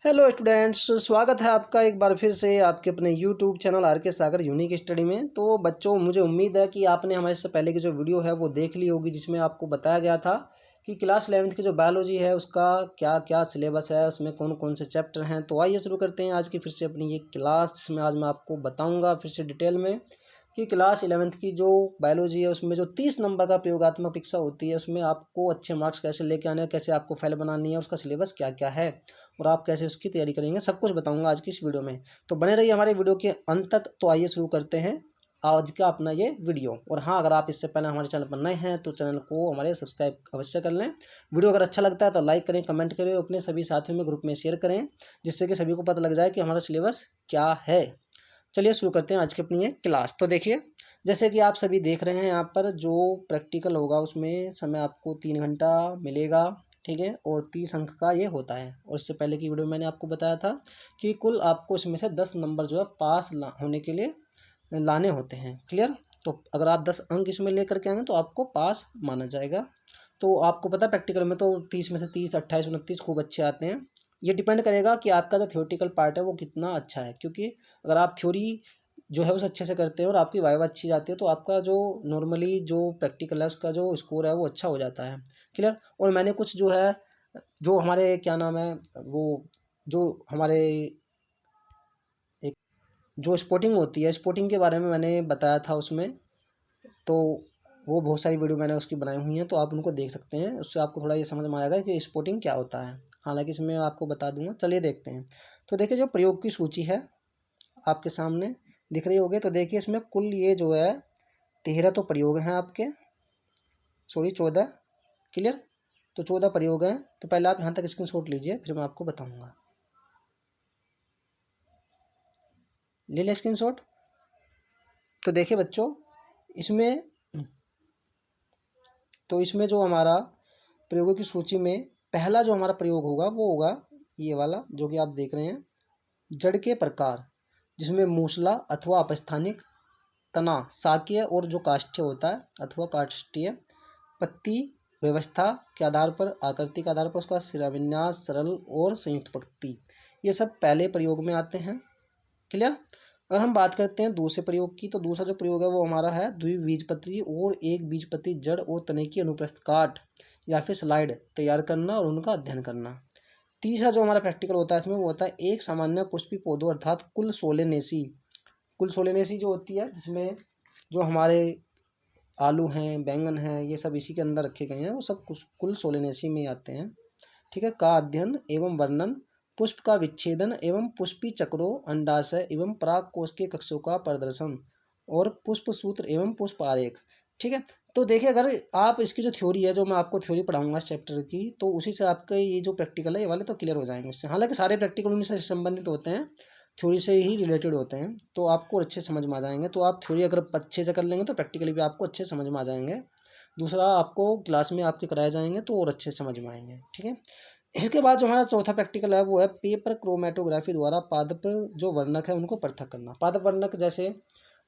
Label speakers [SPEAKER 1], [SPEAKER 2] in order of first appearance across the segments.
[SPEAKER 1] Hello students, स्वागत है आपका एक बार फिर से आपके अपने यूट्यूब चैनल आर के सागर यूनिक स्टडी में। तो बच्चों, मुझे उम्मीद है कि आपने हमारे से पहले की जो वीडियो है वो देख ली होगी, जिसमें आपको बताया गया था कि क्लास 11th की जो बायोलॉजी है उसका क्या क्या सिलेबस है, उसमें कौन कौन से चैप्टर हैं। तो आइए शुरू करते हैं आज की फिर से अपनी ये क्लास, जिसमें आज मैं आपको बताऊँगा फिर से डिटेल में कि क्लास 11th की जो बायोलॉजी है उसमें जो 30 नंबर का प्रयोगात्मक परीक्षा होती है उसमें आपको अच्छे मार्क्स कैसे लेके आने हैं, कैसे आपको फाइल बनानी है, उसका सिलेबस क्या क्या है और आप कैसे उसकी तैयारी करेंगे, सब कुछ बताऊंगा आज की इस वीडियो में। तो बने रहिए हमारे वीडियो के अंत तक। तो आइए शुरू करते हैं आज का अपना ये वीडियो। और हाँ, अगर आप इससे पहले हमारे चैनल पर नए हैं तो चैनल को हमारे सब्सक्राइब अवश्य कर लें। वीडियो अगर अच्छा लगता है तो लाइक करें, कमेंट करें, अपने सभी साथियों में ग्रुप में शेयर करें, जिससे कि सभी को पता लग जाए कि हमारा सिलेबस क्या है। चलिए शुरू करते हैं आज की अपनी ये क्लास। तो देखिए, जैसे कि आप सभी देख रहे हैं यहाँ पर जो प्रैक्टिकल होगा उसमें समय आपको 3 घंटा मिलेगा, ठीक है, और 30 अंक का ये होता है। और इससे पहले की वीडियो में मैंने आपको बताया था कि कुल आपको इसमें से 10 नंबर जो है पास होने के लिए लाने होते हैं। क्लियर? तो अगर आप 10 अंक इसमें लेकर के आएंगे तो आपको पास माना जाएगा। तो आपको पता है प्रैक्टिकल में तो 30 में से 30, 28, 29 खूब अच्छे आते हैं। ये डिपेंड करेगा कि आपका जो थ्योरेटिकल पार्ट है वो कितना अच्छा है, क्योंकि अगर आप थ्योरी जो है उसे अच्छे से करते हैं और आपकी वाइवा अच्छी जाती है तो आपका जो नॉर्मली जो प्रैक्टिकल है उसका जो स्कोर है वो अच्छा हो जाता है। क्लियर? और मैंने कुछ जो है, जो हमारे क्या नाम है वो, जो हमारे एक जो स्पोर्टिंग होती है, स्पोर्टिंग के बारे में मैंने बताया था उसमें। तो वो बहुत सारी वीडियो मैंने उसकी बनाई हुई हैं, तो आप उनको देख सकते हैं। उससे आपको थोड़ा ये समझ में आएगा कि स्पोर्टिंग क्या होता है। हालांकि इसमें आपको बता दूंगा। चलिए देखते हैं। तो देखिए, जो प्रयोग की सूची है आपके सामने दिख रही होगी। तो देखिए, इसमें कुल ये जो है 13 तो प्रयोग हैं आपके, सॉरी 14। क्लियर? तो 14 प्रयोग हैं। तो पहले आप यहाँ तक स्क्रीनशॉट लीजिए, फिर मैं आपको बताऊँगा। ले लें स्क्रीनशॉट। तो देखिए बच्चों, इसमें इसमें जो हमारा प्रयोगों की सूची में पहला जो हमारा प्रयोग होगा वो होगा ये वाला, जो कि आप देख रहे हैं, जड़ के प्रकार, जिसमें मूसला अथवा अपस्थानिक, तना शाकीय और जो काष्ठीय होता है अथवा काष्ठीय, पत्ती व्यवस्था के आधार पर, आकृति के आधार पर उसका शिराविन्यास, सरल और संयुक्त पत्ती, ये सब पहले प्रयोग में आते हैं। क्लियर? अगर हम बात करते हैं दूसरे प्रयोग की, तो दूसरा जो प्रयोग है वो हमारा है द्विबीजपत्री और एक बीजपत्री जड़ और तने की अनुप्रस्थ काट या फिर स्लाइड तैयार करना और उनका अध्ययन करना। तीसरा जो हमारा प्रैक्टिकल होता है इसमें वो होता है एक सामान्य पुष्पी पौधों अर्थात कुल सोलेनेसी। कुल सोलेनेसी जो होती है, जिसमें जो हमारे आलू हैं, बैंगन हैं, ये सब इसी के अंदर रखे गए हैं, वो सब कुल सोलेनेसी में आते हैं। ठीक है, का अध्ययन एवं वर्णन, पुष्प का विच्छेदन एवं पुष्पी चक्रों, अंडाशय एवं पराग कोश के कक्षों का प्रदर्शन और पुष्प सूत्र एवं पुष्प आरेख। ठीक है। तो देखिए, अगर आप इसकी जो थ्योरी है, जो मैं आपको थ्योरी पढ़ाऊंगा इस चैप्टर की, तो उसी से आपका ये जो प्रैक्टिकल है ये वाले तो क्लियर हो जाएंगे उससे। हालांकि सारे प्रैक्टिकल उन्हीं से संबंधित होते हैं, थ्योरी से ही रिलेटेड होते हैं, तो आपको अच्छे समझ में आ जाएंगे। तो आप थ्योरी अगर अच्छे से कर लेंगे तो प्रैक्टिकली भी आपको अच्छे समझ में आ जाएंगे। दूसरा, आपको क्लास में आपके कराए जाएंगे तो और अच्छे समझ में आएंगे। ठीक है। इसके बाद जो हमारा चौथा प्रैक्टिकल है वो है पेपर क्रोमेटोग्राफी द्वारा पादप जो वर्णक है उनको पृथक करना। पादप वर्णक जैसे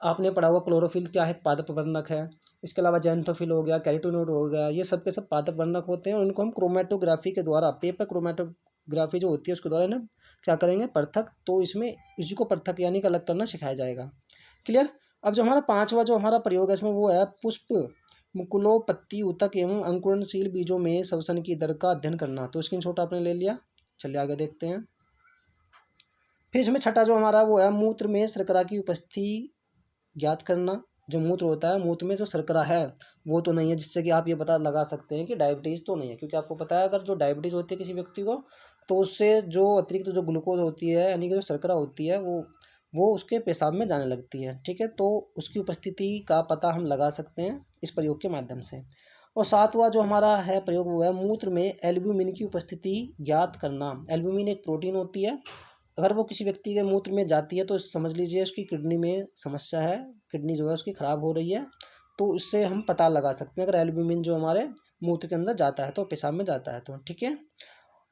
[SPEAKER 1] आपने पढ़ा हुआ क्लोरोफिल क्या है, पादप वर्णक है। इसके अलावा जैंथोफिल हो गया, कैरोटीनोइड हो गया, ये सब के सब पादप वर्णक होते हैं और इनको हम क्रोमेटोग्राफी के द्वारा, पेपर क्रोमेटोग्राफी जो होती है उसके द्वारा ना क्या करेंगे, पृथक। तो इसमें इसी को पृथक यानी कि अलग करना सिखाया जाएगा। क्लियर? अब जो हमारा पांचवा जो हमारा प्रयोग है इसमें वो है पुष्प मुकुलो पत्ती उतक एवं अंकुरणशील बीजों में श्वसन की दर का अध्ययन करना। तो स्क्रीनशॉट आपने ले लिया। चलिए आगे देखते हैं। फिर इसमें छठा जो हमारा वो है मूत्र में शर्करा की उपस्थिति ज्ञात करना। जो मूत्र होता है, मूत्र में जो शर्करा है वो तो नहीं है, जिससे कि आप ये पता लगा सकते हैं कि डायबिटीज़ तो नहीं है, क्योंकि आपको पता है अगर जो डायबिटीज़ होती है किसी व्यक्ति को, तो उससे जो अतिरिक्त जो ग्लूकोज होती है यानी कि जो शर्करा होती है वो उसके पेशाब में जाने लगती है। ठीक है। तो उसकी उपस्थिति का पता हम लगा सकते हैं इस प्रयोग के माध्यम से। और सातवां जो हमारा है प्रयोग वो है मूत्र में एल्ब्यूमिन की उपस्थिति ज्ञात करना। एल्ब्यूमिन एक प्रोटीन होती है, अगर वो किसी व्यक्ति के मूत्र में जाती है तो समझ लीजिए उसकी किडनी में समस्या है, किडनी जो है उसकी ख़राब हो रही है। तो इससे हम पता लगा सकते हैं अगर एल्ब्यूमिन जो हमारे मूत्र के अंदर जाता है तो, पेशाब में जाता है तो। ठीक है।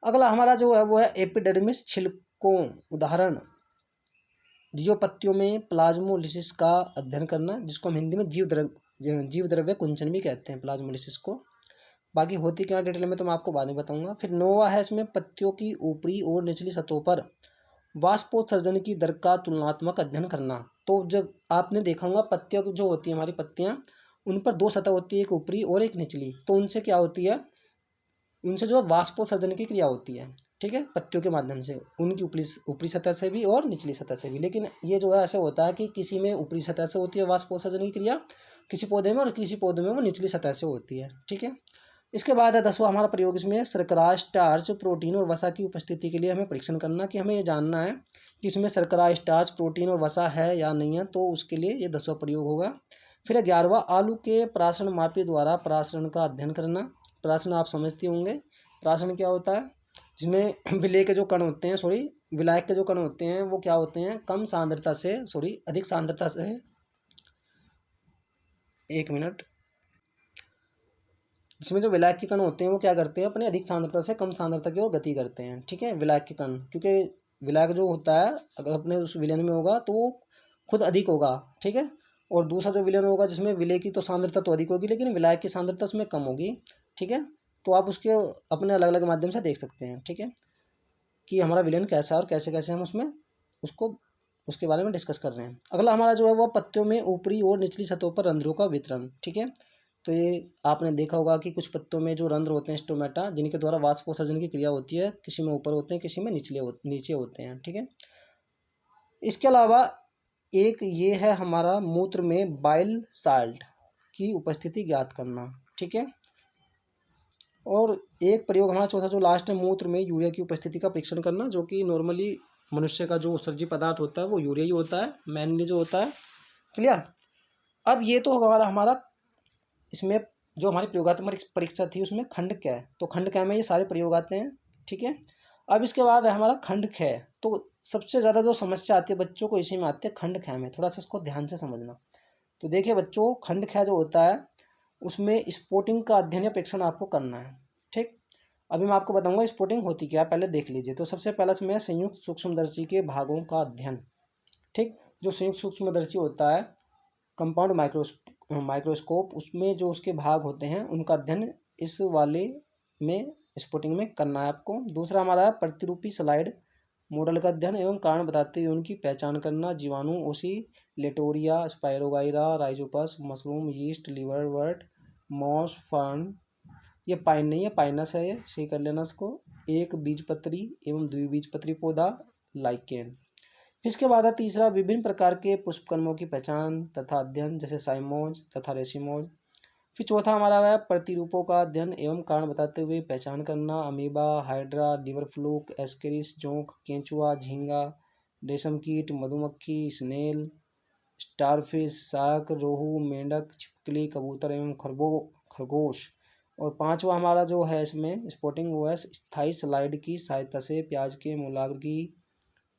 [SPEAKER 1] अगला हमारा जो है वो है एपिडर्मिस छिलकों, उदाहरण जियोपत्तियों में प्लाज्मोलिसिस का अध्ययन करना, जिसको हम हिंदी में जीव द्रव्य कुंचन भी कहते हैं, प्लाज्मोलिसिस को। बाकी होती क्या डिटेल में तो मैं आपको बाद में बताऊंगा। फिर नोवा है, इसमें पत्तियों की ऊपरी और निचली सतहों पर वाष्पोत्सर्जन की दर का तुलनात्मक अध्ययन करना। तो जब आपने देखा होगा पत्तियों की जो होती है हमारी पत्तियां, उन पर दो सतह होती है, एक ऊपरी और एक निचली। तो उनसे क्या होती है, उनसे जो है वाष्पोत्सर्जन की क्रिया होती है, ठीक है, पत्तियों के माध्यम से, उनकी ऊपरी ऊपरी सतह से भी और निचली सतह से भी। लेकिन ये जो है ऐसा होता है कि किसी में ऊपरी सतह से होती है वाष्पोत्सर्जन की क्रिया, किसी पौधे में, और किसी पौधे में वो निचली सतह से होती है, ठीक है। इसके बाद है 10वां हमारा प्रयोग, इसमें शर्करा, स्टार्च, प्रोटीन और वसा की उपस्थिति के लिए हमें परीक्षण करना, कि हमें ये जानना है कि इसमें शर्करा, स्टार्च, प्रोटीन और वसा है या नहीं है। तो उसके लिए ये 10वां प्रयोग होगा। फिर 11वां, आलू के प्राशरण मापी द्वारा प्राशरण का अध्ययन करना। प्राशरण आप समझते होंगे, प्राशरण क्या होता है, जिसमें विलेय के जो कण होते हैं, सॉरी विलायक के जो कण होते हैं वो क्या होते हैं, कम सांद्रता से, सॉरी अधिक सांद्रता से, एक मिनट, इसमें जो विलायक के कण होते हैं वो क्या करते हैं, अपने अधिक सांद्रता से कम सांद्रता की ओर गति करते हैं, ठीक है, विलायक के कण। क्योंकि विलायक जो होता है अगर अपने उस विलयन में होगा तो वो खुद अधिक होगा, ठीक है। और दूसरा जो विलयन होगा जिसमें विलेय की तो सांद्रता तो अधिक होगी लेकिन विलायक की सांद्रता उसमें कम होगी, ठीक है। तो आप उसके अपने अलग अलग माध्यम से देख सकते हैं, ठीक है, कि हमारा विलयन कैसा है और कैसे कैसे हम उसमें उसको उसके बारे में डिस्कस कर रहे हैं। अगला हमारा जो है वो पत्तियों में ऊपरी और निचली सतहों पर रंध्रों का वितरण, ठीक है। तो ये आपने देखा होगा कि कुछ पत्तों में जो रंध्र होते हैं स्टोमेटा, जिनके द्वारा वाष्पोत्सर्जन की क्रिया होती है, किसी में ऊपर होते हैं, किसी में नीचे होते हैं, ठीक है। इसके अलावा एक ये है हमारा मूत्र में बाइल साल्ट की उपस्थिति ज्ञात करना, ठीक है। और एक प्रयोग हमारा चौथा जो लास्ट है, मूत्र में यूरिया की उपस्थिति का परीक्षण करना, जो कि नॉर्मली मनुष्य का जो उत्सर्जी पदार्थ होता है वो यूरिया ही होता है, मेनली जो होता है, क्लियर। अब ये तो हमारा हमारा इसमें जो हमारी प्रयोगात्मक परीक्षा थी उसमें खंड क, तो खंड क में ये सारे प्रयोग आते हैं, ठीक है। अब इसके बाद है हमारा खंड ख। तो सबसे ज़्यादा जो समस्या आती है बच्चों को इसी में आती है, खंड ख में, थोड़ा सा इसको ध्यान से समझना। तो देखिए बच्चों, खंड ख जो होता है उसमें स्पोर्टिंग का अध्ययन या परीक्षण आपको करना है, ठीक। अभी मैं आपको बताऊंगा स्पोर्टिंग होती क्या है, पहले देख लीजिए। तो सबसे पहला इसमें संयुक्त सूक्ष्मदर्शी के भागों का अध्ययन, ठीक। जो संयुक्त सूक्ष्मदर्शी होता है, कंपाउंड माइक्रोस्कोप, उसमें जो उसके भाग होते हैं उनका अध्ययन इस वाले में स्पोर्टिंग में करना है आपको। दूसरा हमारा प्रतिरूपी स्लाइड मॉडल का अध्ययन एवं कारण बताते हुए उनकी पहचान करना। जीवाणु, oscillatoria, spirogyra, rhizopus, mushroom, yeast, liverwort, moss, fern, ये पाइन नहीं है, पाइनस है, ये सही कर लेना इसको। एक बीजपत्री एवं द्विबीजपत्री पौधा, लाइकेन। फिर इसके बाद है तीसरा, विभिन्न प्रकार के पुष्पकर्मों की पहचान तथा अध्ययन, जैसे साइमोज तथा रेसिमोज। फिर चौथा हमारा है प्रतिरूपों का अध्ययन एवं कारण बताते हुए पहचान करना। Amoeba, hydra, liver fluke, ascaris, जोंक, केंचुआ, झींगा, रेशम कीट, मधुमक्खी, स्नेल, स्टारफिश, शार्क, रोहू, मेंढक, छिपकली, कबूतर एवं खरगोश। और पांचवा हमारा जो है इसमें स्पॉटिंग, वो है स्थायी स्लाइड की सहायता से प्याज के मूलाग्र की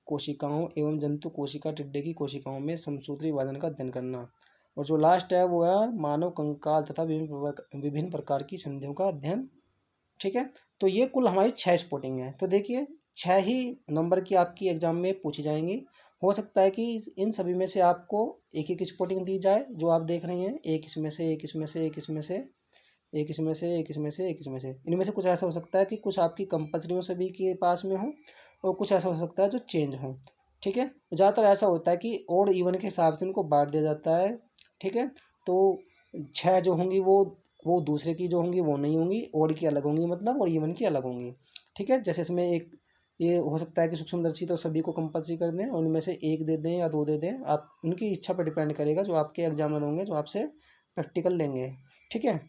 [SPEAKER 1] कोशिकाओं एवं जंतु कोशिका टिड्डे की कोशिकाओं में समसूत्री विभाजन का अध्ययन करना। और जो लास्ट है वो है मानव कंकाल तथा विभिन्न प्रकार की संधियों का अध्ययन, ठीक है। तो ये कुल हमारी 6 स्पॉटिंग है। तो देखिए 6 ही नंबर की आपकी एग्जाम में पूछी जाएंगी। हो सकता है कि इन सभी में से आपको एक एक स्पॉटिंग दी जाए, जो आप देख रहे हैं, एक इसमें से, एक इसमें से, एक इसमें से, एक इसमें से, एक इसमें से, एक इसमें से। इनमें से कुछ ऐसा हो सकता है कि कुछ आपकी कंपल्सरी सभी के पास में हो, और कुछ ऐसा हो सकता है जो चेंज हो, ठीक है। ज़्यादातर ऐसा होता है कि ओड इवन के हिसाब से इनको बांट दिया जाता है, ठीक है। तो 6 जो होंगी वो दूसरे की जो होंगी वो नहीं होंगी, ओड की अलग होंगी मतलब, और इवन की अलग होंगी, ठीक है। जैसे इसमें एक ये हो सकता है कि सूक्ष्मदर्शी तो सभी को कंपल्सरी कर दें, और उनमें से एक दे दें या दो दे दें, आप उनकी इच्छा पर डिपेंड करेगा, जो आपके एग्जामिनर होंगे जो आपसे प्रैक्टिकल लेंगे, ठीक है।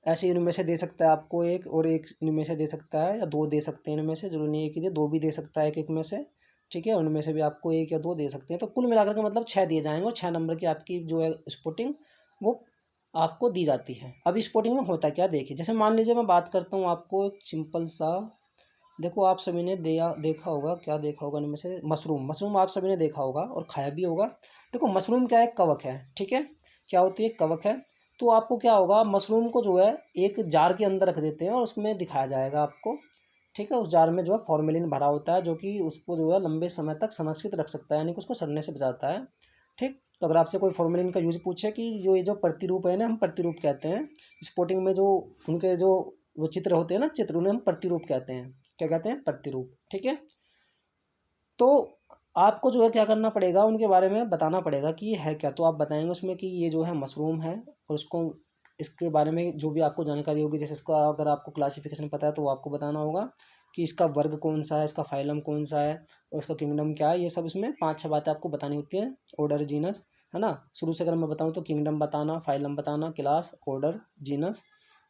[SPEAKER 1] ऐसे इनमें से दे सकता है आपको एक, और एक इनमें से दे सकता है, या दो दे सकते हैं इनमें से, जरूरी नहीं है कि दे, दो भी दे सकता है एक एक में से, ठीक है। उनमें से भी आपको एक या दो दे सकते हैं। तो कुल मिलाकर के मतलब 6 दिए जाएंगे, और 6 नंबर की आपकी जो है स्पोर्टिंग वो आपको दी जाती है। अब स्पोर्टिंग में होता क्या, देखिए, जैसे मान लीजिए मैं बात करता हूँ आपको एक सिंपल सा, देखो आप सभी ने देखा होगा, क्या देखा होगा इनमें से, मशरूम आप सभी ने देखा होगा और खाया भी होगा। देखो मशरूम क्या है, कवक है, ठीक है। क्या होती है, कवक है। तो आपको क्या होगा, मशरूम को जो है एक जार के अंदर रख देते हैं और उसमें दिखाया जाएगा आपको, ठीक है। उस जार में जो है फॉर्मेलिन भरा होता है, जो कि उसको जो है लंबे समय तक संरक्षित रख सकता है, यानी कि उसको सड़ने से बचाता है, ठीक। तो अगर आपसे कोई फॉर्मूलिन का यूज पूछे कि जो ये जो प्रतिरूप है ना, हम प्रतिरूप कहते हैं स्पोर्टिंग में, जो उनके जो वो चित्र होते हैं ना, चित्र, उन्हें हम प्रतिरूप कहते हैं। क्या कहते हैं? प्रतिरूप। ठीक है। तो आपको जो है क्या करना पड़ेगा, उनके बारे में बताना पड़ेगा कि ये है क्या। तो आप बताएंगे उसमें कि ये जो है मशरूम है, और उसको इसके बारे में जो भी आपको जानकारी होगी, जैसे इसका अगर आपको क्लासिफिकेशन पता है तो वो आपको बताना होगा कि इसका वर्ग कौन सा है, इसका फाइलम कौन सा है, और इसका किंगडम क्या है। ये सब इसमें 5-6 बातें आपको बतानी होती हैं। ऑर्डर, जीनस, है ना। शुरू से अगर मैं बताऊँ तो किंगडम बताना, फाइलम बताना, क्लास, ऑर्डर, जीनस,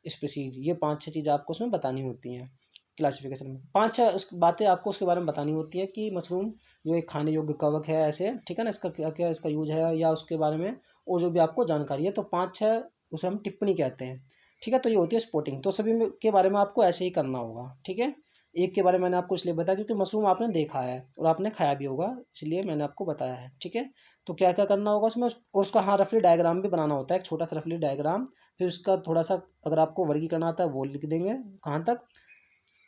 [SPEAKER 1] स्पीसीज, ये 5-6 चीज़ें आपको उसमें बतानी होती हैं क्लासिफिकेशन में। 5-6 उस बातें आपको उसके बारे में बतानी होती है कि मशरूम जो एक खाने योग्य कवक है, ऐसे, ठीक है ना, इसका क्या क्या इसका यूज है, या उसके बारे में और जो भी आपको जानकारी है। तो 5-6 उसे हम टिप्पणी कहते हैं। ठीक है। तो ये होती है स्पोर्टिंग। तो सभी के बारे में आपको ऐसे ही करना होगा। ठीक है। एक के बारे में मैंने आपको इसलिए बताया क्योंकि मशरूम आपने देखा है और आपने खाया भी होगा, इसलिए मैंने आपको बताया है। ठीक है। तो क्या क्या करना होगा उसमें, और उसका हाँ रफली डायग्राम भी बनाना होता है, एक छोटा सा रफली डायग्राम। फिर उसका थोड़ा सा अगर आपको वर्गीकरण आता है वो लिख देंगे, कहाँ तक,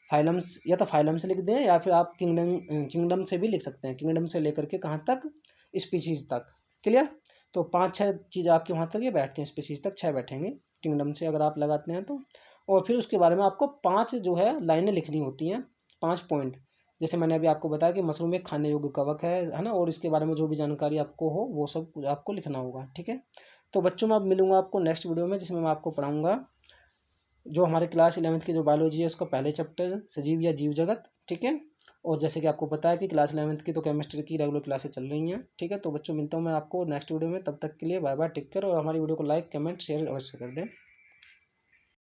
[SPEAKER 1] फाइलम्स, या तो फाइलम से लिख दें, या फिर आप किंगडम से भी लिख सकते हैं, किंगडम से लेकर के कहाँ तक, स्पीशीज तक। क्लियर। तो 5-6 चीज़ आपके वहाँ तक ये बैठती हैं, स्पीशीज तक 6 बैठेंगे किंगडम से अगर आप लगाते हैं तो। और फिर उसके बारे में आपको 5 जो है लाइनें लिखनी होती हैं, 5 पॉइंट। जैसे मैंने अभी आपको बताया कि मशरूम एक खाने योग्य कवक है ना, और इसके बारे में जो भी जानकारी आपको हो वो सब कुछ आपको लिखना होगा। ठीक है। तो बच्चों, मैं अब मिलूंगा आपको नेक्स्ट वीडियो में, जिसमें मैं आपको पढ़ाऊंगा जो हमारे क्लास 11th की जो बायोलॉजी है उसका पहले चैप्टर, सजीव या जीव जगत। ठीक है। और जैसे कि आपको पता है कि क्लास 11th की तो केमिस्ट्री की रेगुलर क्लासेस चल रही हैं। ठीक है। तो बच्चों, मिलता हूँ मैं आपको नेक्स्ट वीडियो में, तब तक के लिए बाय बाय, टेक केयर। और हमारी वीडियो को लाइक, कमेंट, शेयर अवश्य कर दें।